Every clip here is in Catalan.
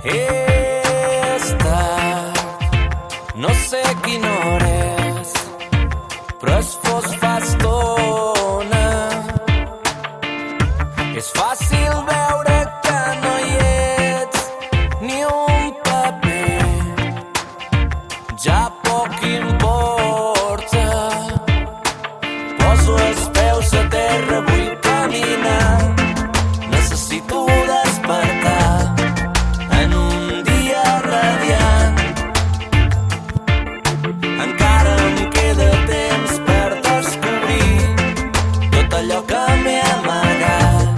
He estat, no sé quina hora és, però es fos fa estona. És fàcil veure que no hi ets, ni un paper, ja poc importa. Poso els peus a terra, vull caminar, necessito despertar en un dia radiant. Encara em queda temps per descobrir tot allò que m'he amagat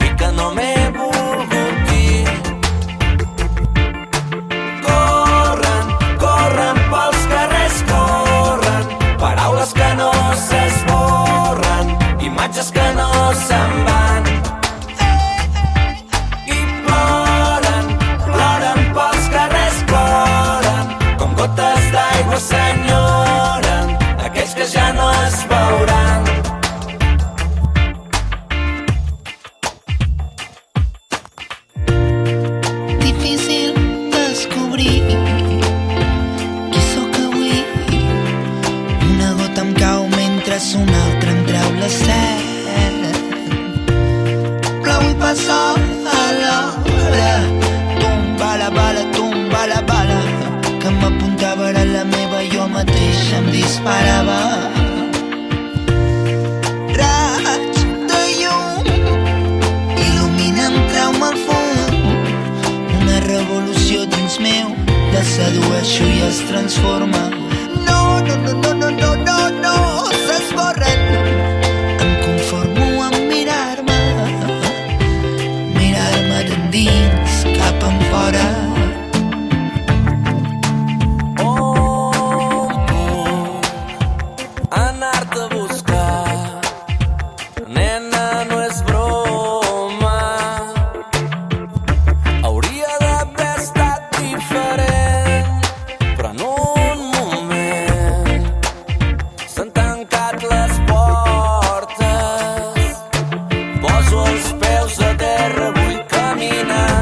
i que no m'he volgut dir. Corren, corren pels carrers, corren, paraules que no s'esborren, imatges que no se'n van. I ploren, ploren pels carrers, ploren, com gotes d'aigua s'enyoren aquells que ja no es veuran. Difícil descobrir qui sóc avui. Una gota em cau mentre una altra em treu la set. Però vull passar a l'hora. Tumba la bala que m'apuntava era la meva, jo mateix em disparava. Raig de llum il·luminen, treu-me al fum. Una revolució dins meu, la sedueixo i es transforma. No, s'esborren. Em conformo amb mirar-me d'endins cap enfora. On puc anar-te a buscar? Nena, no és broma. Hauria d'haver estat diferent, però en un moment s'han tancat les portes. Poso els peus a terra, vull caminar,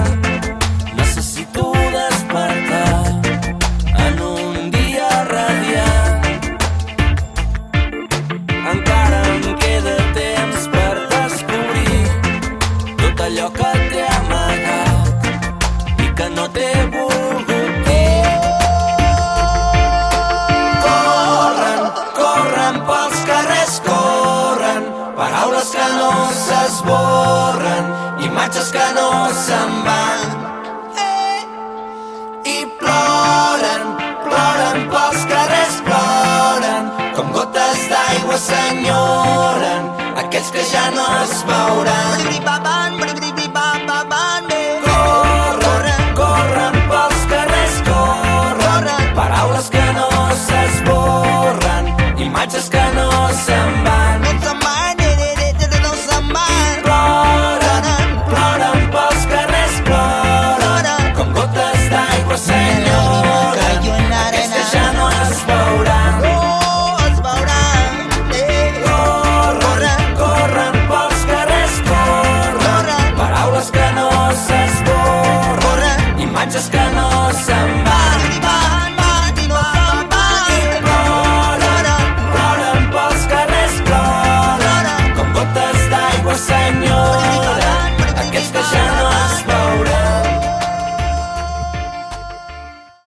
necessito despertar en un dia radiant. Encara em queda temps per descobrir tot allò que t'he amagat i que no t'he volgut dir. Corren, corren pels carrers, corren, paraules que no s'esborren, imatges que no se'n van. I ploren, ploren pels carrers, ploren, com gotes d'aigua s'enyoren aquells que ja no es veuran. Corren, corren pels carrers, corren, paraules que no s'esborren, imatges que